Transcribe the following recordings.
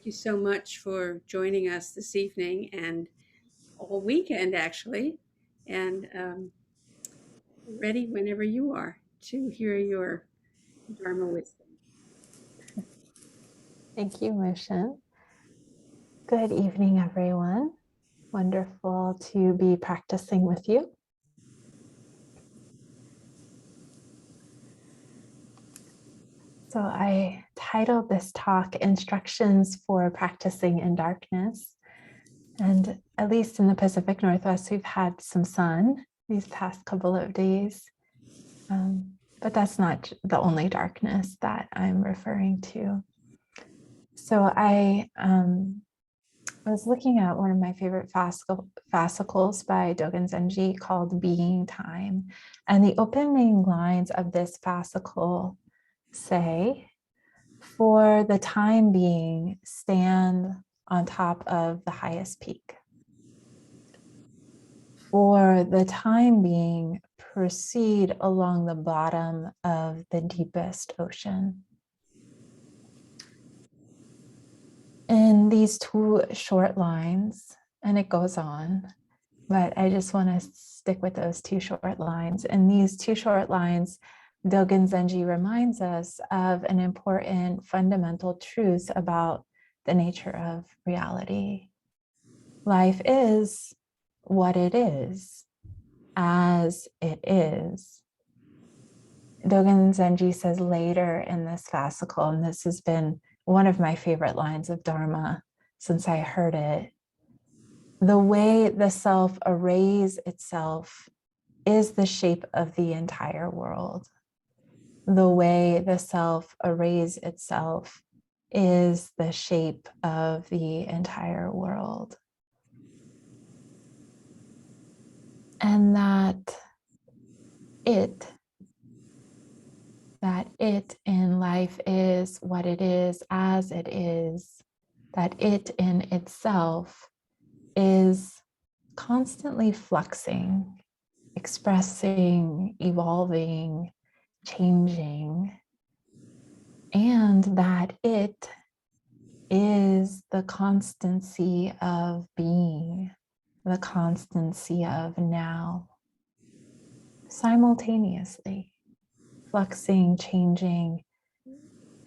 Thank you so much for joining us this evening and all weekend, actually. And ready whenever you are to hear your Dharma wisdom. Thank you, Mushin. Good evening, everyone. Wonderful to be practicing with you. So I titled this talk Instructions for Practicing in Darkness. And at least in the Pacific Northwest, we've had some sun these past couple of days. But that's not the only darkness that I'm referring to. So I was looking at one of my favorite fascicles by Dogen Zenji called Being Time. And the opening lines of this fascicle say, "For the time being, stand on top of the highest peak. For the time being, proceed along the bottom of the deepest ocean." In these two short lines, and it goes on, but I just want to stick with those two short lines. In these two short lines, Dogen Zenji reminds us of an important fundamental truth about the nature of reality. Life is what it is, as it is. Dogen Zenji says later in this fascicle, and this has been one of my favorite lines of Dharma since I heard it, the way the self arrays itself is the shape of the entire world. The way the self arrays itself is the shape of the entire world. And that it in life is what it is, as it is, that it in itself is constantly fluxing, expressing, evolving, changing, and that it is the constancy of being, the constancy of now, simultaneously, fluxing, changing,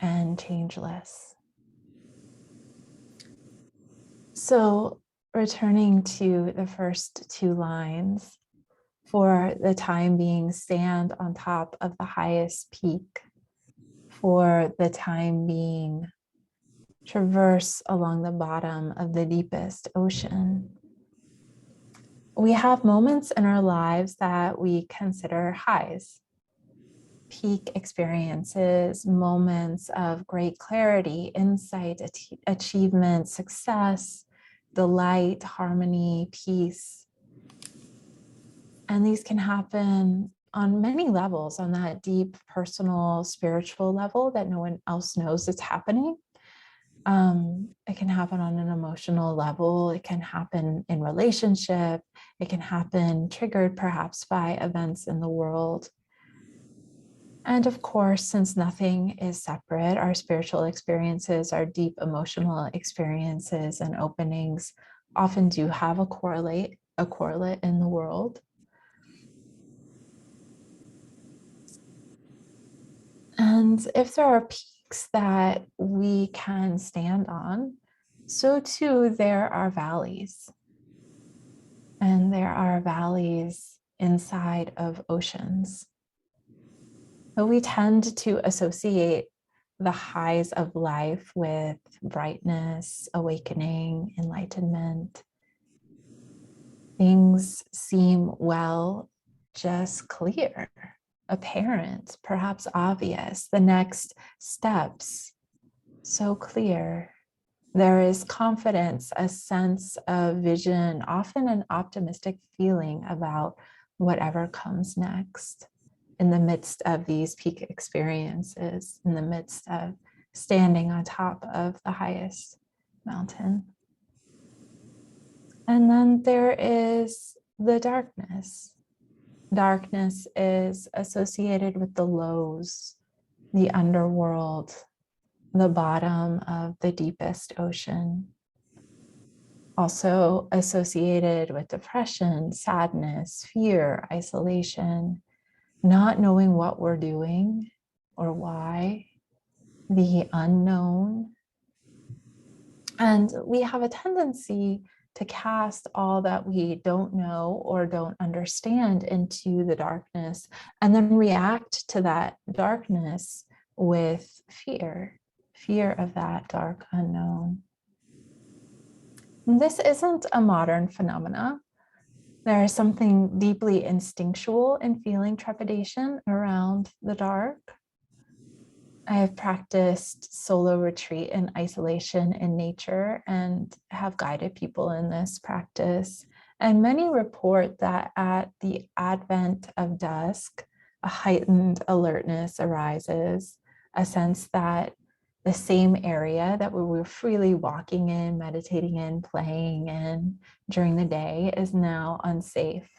and changeless. So, returning to the first two lines, for the time being, stand on top of the highest peak. For the time being, traverse along the bottom of the deepest ocean. We have moments in our lives that we consider highs, peak experiences, moments of great clarity, insight, achievement, success, delight, harmony, peace. And these can happen on many levels, on that deep, personal, spiritual level that no one else knows it's happening. It can happen on an emotional level. It can happen in relationship. It can happen triggered perhaps by events in the world. And of course, since nothing is separate, our spiritual experiences, our deep emotional experiences and openings often do have a correlate in the world. And if there are peaks that we can stand on, so too there are valleys. And there are valleys inside of oceans. But we tend to associate the highs of life with brightness, awakening, enlightenment. Things seem, well, just clear, apparent, perhaps obvious. The next steps, so clear. There is confidence, a sense of vision, often an optimistic feeling about whatever comes next in the midst of these peak experiences, in the midst of standing on top of the highest mountain. And then there is the darkness. Darkness is associated with the lows, the underworld, the bottom of the deepest ocean, also associated with depression, sadness, fear, isolation, not knowing what we're doing or why, the unknown. And we have a tendency to cast all that we don't know or don't understand into the darkness, and then react to that darkness with fear of that dark unknown. And this isn't a modern phenomena. There is something deeply instinctual in feeling trepidation around the dark. I have practiced solo retreat and isolation in nature and have guided people in this practice. And many report that at the advent of dusk, a heightened alertness arises, a sense that the same area that we were freely walking in, meditating in, playing in during the day is now unsafe,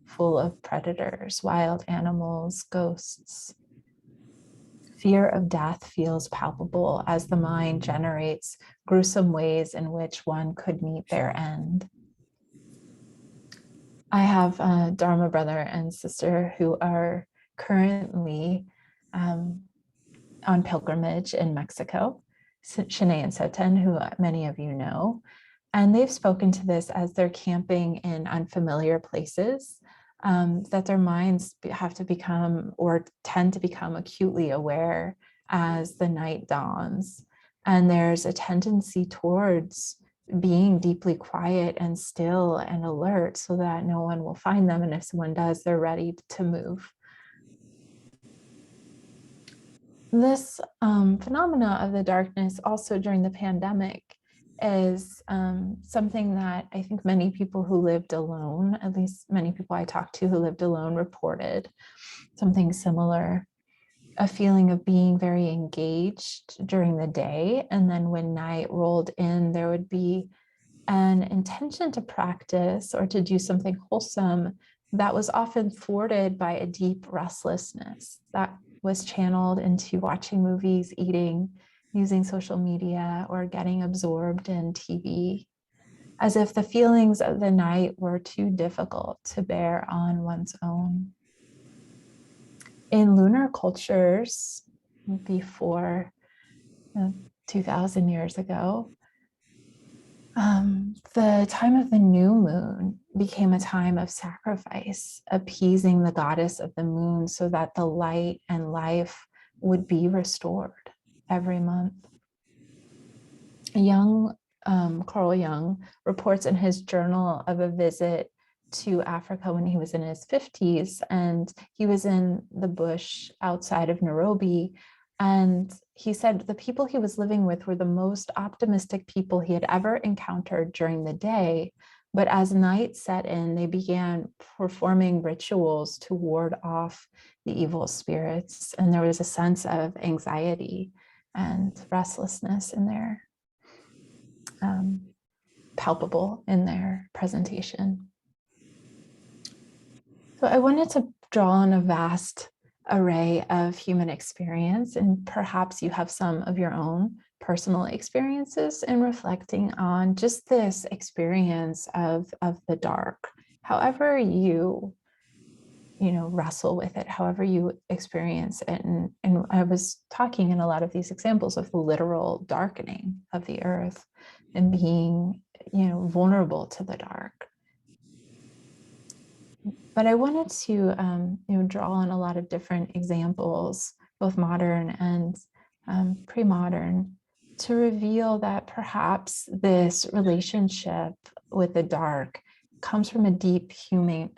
full of predators, wild animals, ghosts. Fear of death feels palpable as the mind generates gruesome ways in which one could meet their end. I have a Dharma brother and sister who are currently on pilgrimage in Mexico, Shanae and Soten, who many of you know. And they've spoken to this as they're camping in unfamiliar places, that their minds have to become or tend to become acutely aware as the night dawns. And there's a tendency towards being deeply quiet and still and alert so that no one will find them. And if someone does, they're ready to move. This phenomena of the darkness also during the pandemic is something that I think many people who lived alone, at least many people I talked to who lived alone, reported something similar, a feeling of being very engaged during the day. And then when night rolled in, there would be an intention to practice or to do something wholesome that was often thwarted by a deep restlessness that was channeled into watching movies, eating, using social media, or getting absorbed in TV, as if the feelings of the night were too difficult to bear on one's own. In lunar cultures before 2,000 years ago, the time of the new moon became a time of sacrifice, appeasing the goddess of the moon so that the light and life would be restored every month. Carl Jung reports in his journal of a visit to Africa when he was in his 50s, and he was in the bush outside of Nairobi. And he said the people he was living with were the most optimistic people he had ever encountered during the day. But as night set in, they began performing rituals to ward off the evil spirits. And there was a sense of anxiety and restlessness in there, palpable in their presentation. So I wanted to draw on a vast array of human experience, and perhaps you have some of your own personal experiences in reflecting on just this experience of the dark. However you wrestle with it, however you experience it. And I was talking in a lot of these examples of the literal darkening of the earth and being, vulnerable to the dark. But I wanted to draw on a lot of different examples, both modern and pre-modern, to reveal that perhaps this relationship with the dark comes from a deep human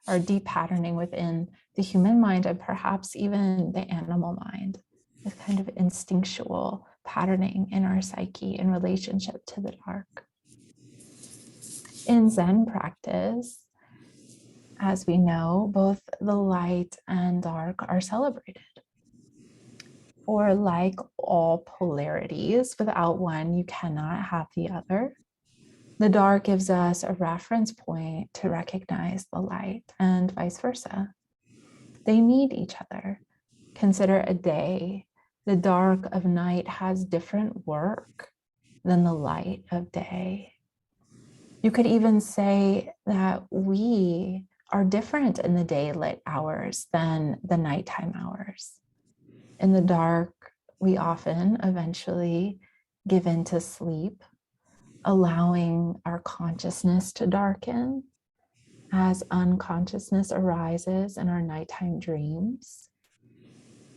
or deep patterning within the human mind, and perhaps even the animal mind, this kind of instinctual patterning in our psyche in relationship to the dark. In Zen practice, as we know, both the light and dark are celebrated. Or like all polarities, without one, you cannot have the other. The dark gives us a reference point to recognize the light, and vice versa. They need each other. Consider a day The dark of night has different work than the light of day. You could even say that we are different in the daylit hours than the nighttime hours. In the dark, we often eventually give in to sleep, allowing our consciousness to darken as unconsciousness arises in our nighttime dreams.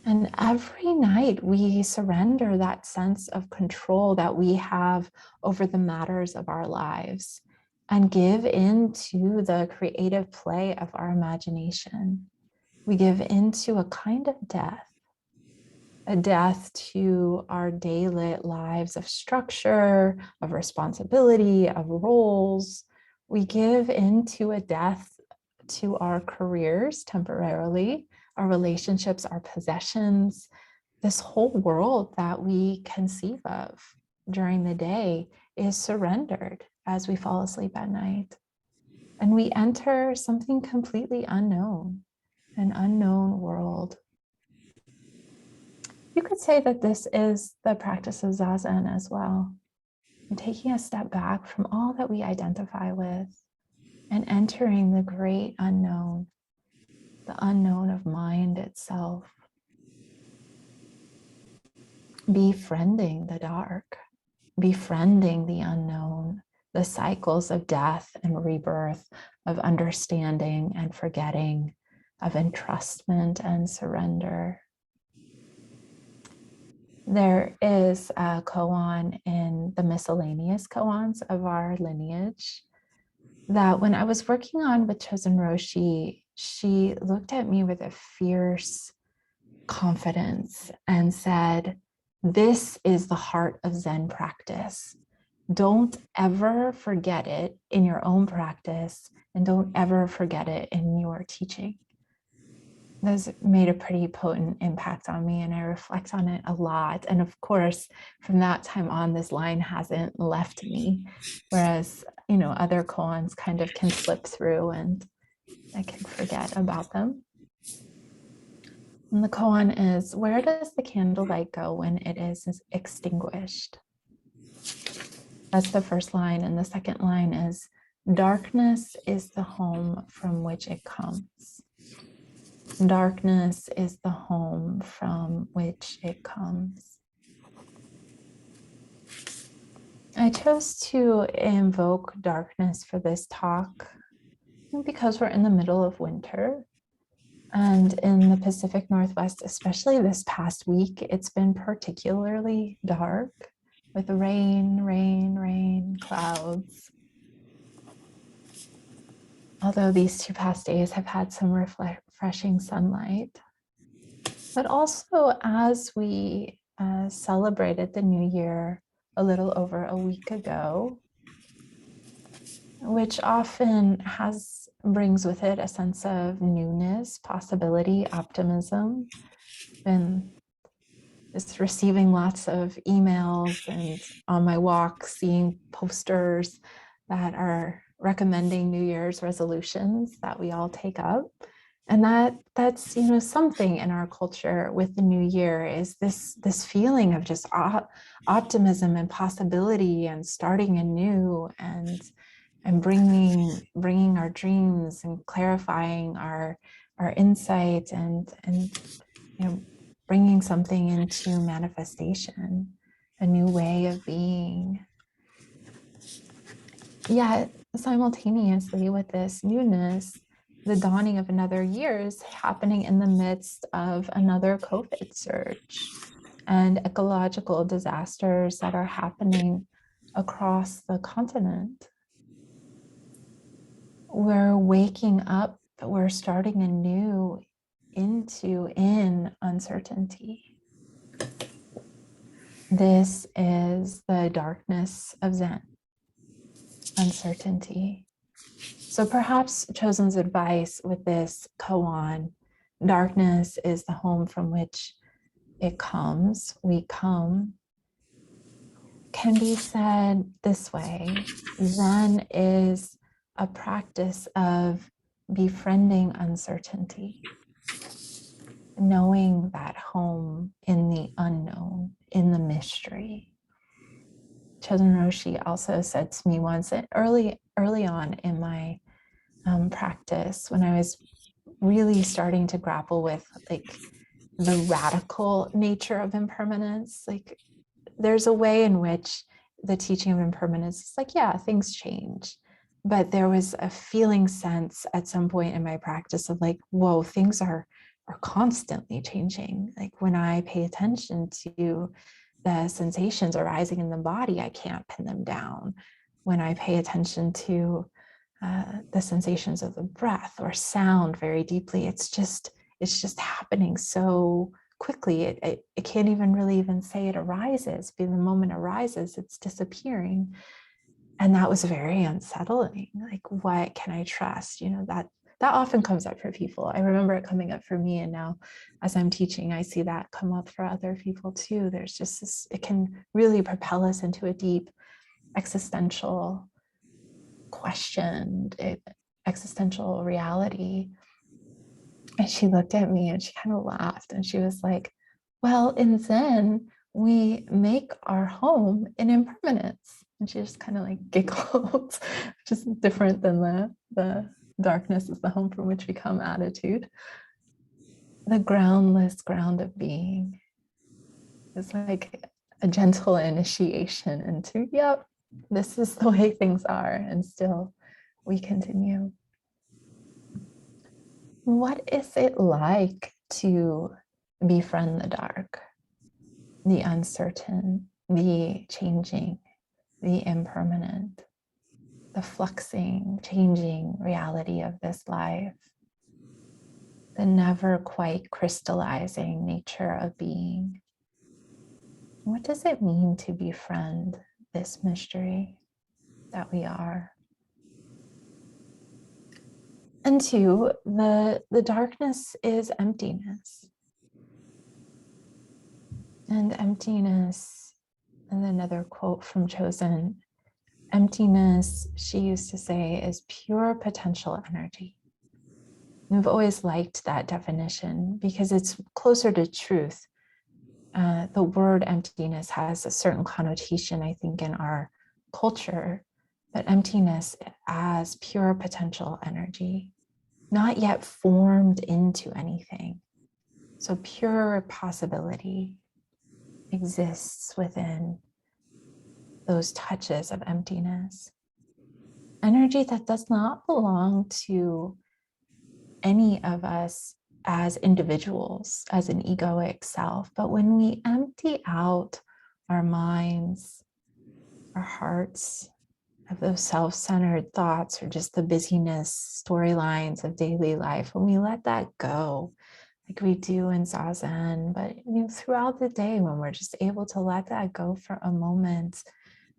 And every night we surrender that sense of control that we have over the matters of our lives and give into the creative play of our imagination. We give into a kind of death, a death to our daylit lives of structure, of responsibility, of roles. We give into a death to our careers temporarily, our relationships, our possessions, this whole world that we conceive of during the day is surrendered as we fall asleep at night. And we enter something completely unknown, an unknown world. You could say that this is the practice of Zazen as well. And taking a step back from all that we identify with and entering the great unknown, the unknown of mind itself, befriending the dark, befriending the unknown, the cycles of death and rebirth, of understanding and forgetting, of entrustment and surrender. There is a koan in the miscellaneous koans of our lineage that when I was working on with Chosen Roshi, she looked at me with a fierce confidence and said, "This is the heart of Zen practice. Don't ever forget it in your own practice, and don't ever forget it in your teaching." This made a pretty potent impact on me, and I reflect on it a lot. And of course, from that time on, this line hasn't left me. Whereas, other koans kind of can slip through and I can forget about them. And the koan is, "Where does the candlelight go when it is extinguished?" That's the first line. And the second line is, "Darkness is the home from which it comes." Darkness is the home from which it comes. I chose to invoke darkness for this talk because we're in the middle of winter. And in the Pacific Northwest, especially this past week, it's been particularly dark with rain, clouds. Although these 2 past days have had some refreshing sunlight. But also, as we celebrated the new year a little over a week ago, which often brings with it a sense of newness, possibility, optimism. Been just receiving lots of emails and on my walk seeing posters that are recommending New Year's resolutions that we all take up. And that's something in our culture with the new year is this feeling of just optimism and possibility and starting anew and bringing our dreams and clarifying our insight and bringing something into manifestation, a new way of being. Yet simultaneously with this newness, the dawning of another year is happening in the midst of another COVID surge and ecological disasters that are happening across the continent. We're waking up, we're starting anew in uncertainty. This is the darkness of Zen, uncertainty. So perhaps Chosen's advice with this koan, darkness is the home from which it comes, we come, can be said this way. Zen is a practice of befriending uncertainty. knowing that home in the unknown, in the mystery. Chosen Roshi also said to me once, early on in my practice, when I was really starting to grapple with like the radical nature of impermanence, like there's a way in which the teaching of impermanence is like, yeah, things change. But there was a feeling sense at some point in my practice of like, whoa, things are constantly changing. Like when I pay attention to the sensations arising in the body, I can't pin them down. When I pay attention to the sensations of the breath or sound very deeply, it's just happening so quickly. It can't even really even say it arises. But the moment it arises, it's disappearing. And that was very unsettling. Like, what can I trust? You know, that often comes up for people. I remember it coming up for me. And now as I'm teaching, I see that come up for other people too. There's just this, it can really propel us into a deep existential question, existential reality. And she looked at me and she kind of laughed and she was like, well, in Zen, we make our home in impermanence. And she just kind of like giggled, which is different than the darkness is the home from which we come attitude. The groundless ground of being is like a gentle initiation into, yep, this is the way things are. And still we continue. What is it like to befriend the dark, the uncertain, the changing, the impermanent, the fluxing, changing reality of this life, the never quite crystallizing nature of being? What does it mean to befriend this mystery that we are? And two, the darkness is emptiness. And emptiness, and another quote from Chosen, emptiness, she used to say, is pure potential energy. And I've always liked that definition because it's closer to truth. The word emptiness has a certain connotation, I think, in our culture, but emptiness as pure potential energy, not yet formed into anything. So pure possibility exists within those touches of emptiness. Energy that does not belong to any of us as individuals, as an egoic self. But when we empty out our minds, our hearts of those self-centered thoughts or just the busyness, storylines of daily life, when we let that go, like we do in Zazen, but throughout the day, when we're just able to let that go for a moment,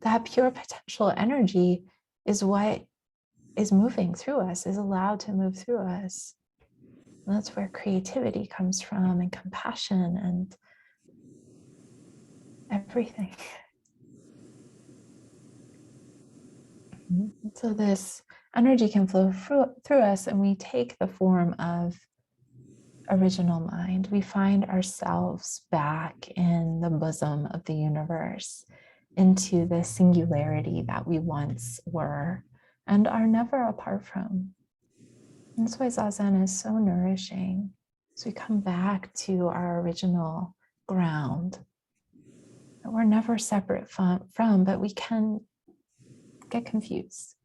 that pure potential energy is what is moving through us, is allowed to move through us. And that's where creativity comes from, and compassion, and everything. So this energy can flow through us, and we take the form of original mind. We find ourselves back in the bosom of the universe, into the singularity that we once were and are never apart from. And that's why Zazen is so nourishing. So we come back to our original ground that we're never separate from, but we can get confused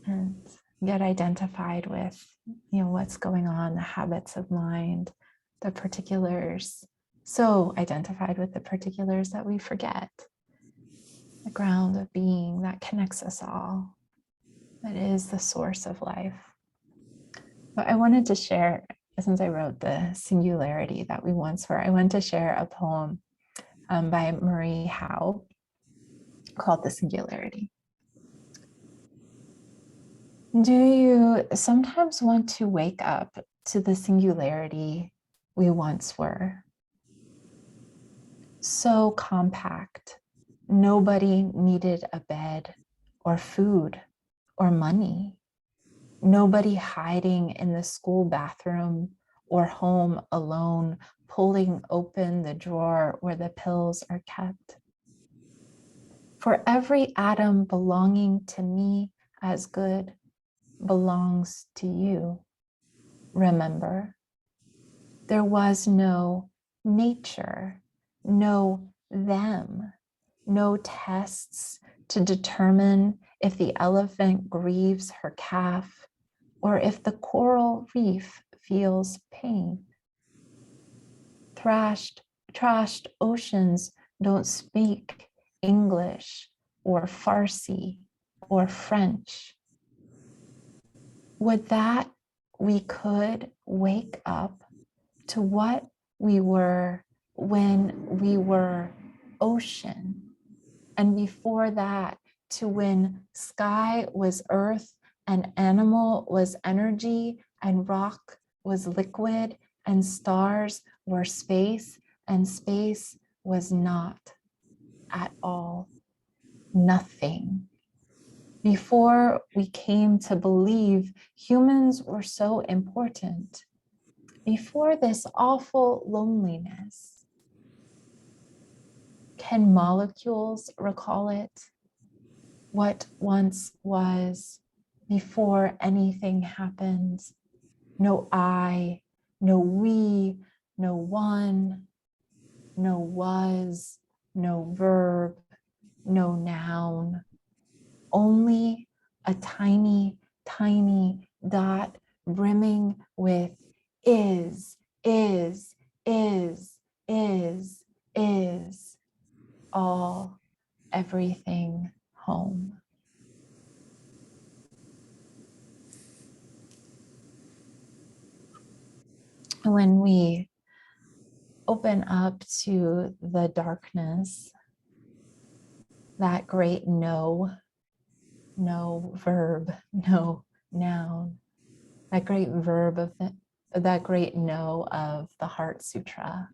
and get identified with, what's going on, the habits of mind, the particulars, so identified with the particulars that we forget the ground of being that connects us all, that is the source of life. But I wanted to share, since I wrote the singularity that we once were, I wanted to share a poem by Marie Howe called The Singularity. Do you sometimes want to wake up to the singularity we once were? So compact, nobody needed a bed or food or money. Nobody hiding in the school bathroom or home alone, pulling open the drawer where the pills are kept. For every atom belonging to me as good belongs to you. Remember, there was no nature, no them, no tests to determine if the elephant grieves her calf or if the coral reef feels pain. Trashed oceans don't speak English or Farsi or French. Would that we could wake up to what we were when we were ocean, and before that to when sky was earth and animal was energy and rock was liquid and stars were space and space was not at all nothing. Before we came to believe humans were so important, before this awful loneliness, can molecules recall it? What once was before anything happens? No I, no we, no one, no was, no verb, no noun, only a tiny, tiny dot brimming with is, is, is, is, is, all, everything, home. When we open up to the darkness, that great no, no verb, no noun, that great verb of that great no of the Heart Sutra,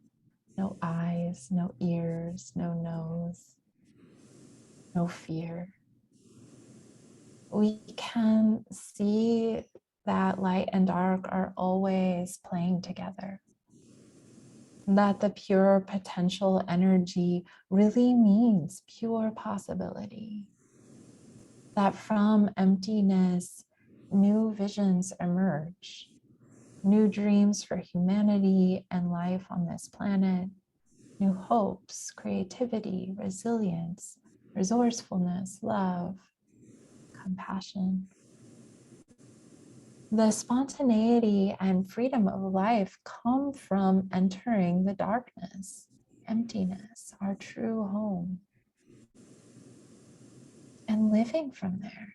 no eyes, no ears, no nose, no fear. We can see that light and dark are always playing together. That the pure potential energy really means pure possibility. That from emptiness, new visions emerge, new dreams for humanity and life on this planet, new hopes, creativity, resilience, resourcefulness, love, compassion. The spontaneity and freedom of life come from entering the darkness, emptiness, our true home, and living from there.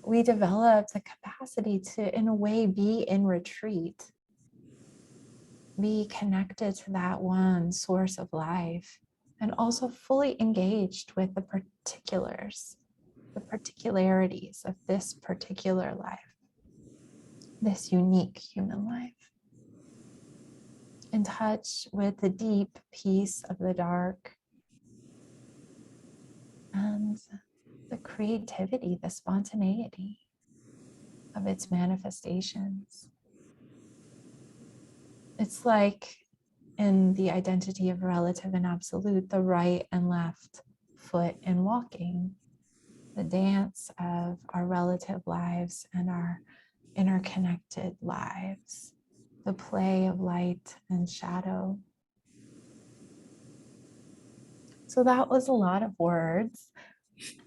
We developed a capacity to, in a way, be in retreat, be connected to that one source of life, and also fully engaged with the particulars, the particularities of this particular life, this unique human life. In touch with the deep peace of the dark and the creativity, the spontaneity of its manifestations. It's like in the identity of relative and absolute, the right and left foot in walking, the dance of our relative lives and our interconnected lives, the play of light and shadow. So that was a lot of words.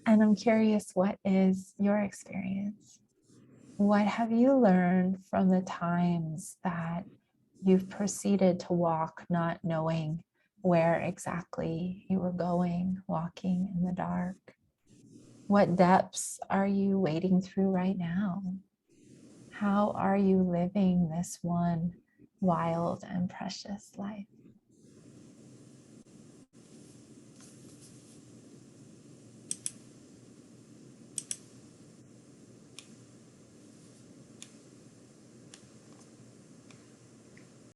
And I'm curious, what is your experience? What have you learned from the times that you've proceeded to walk, not knowing where exactly you were going, walking in the dark? What depths are you wading through right now? How are you living this one wild and precious life?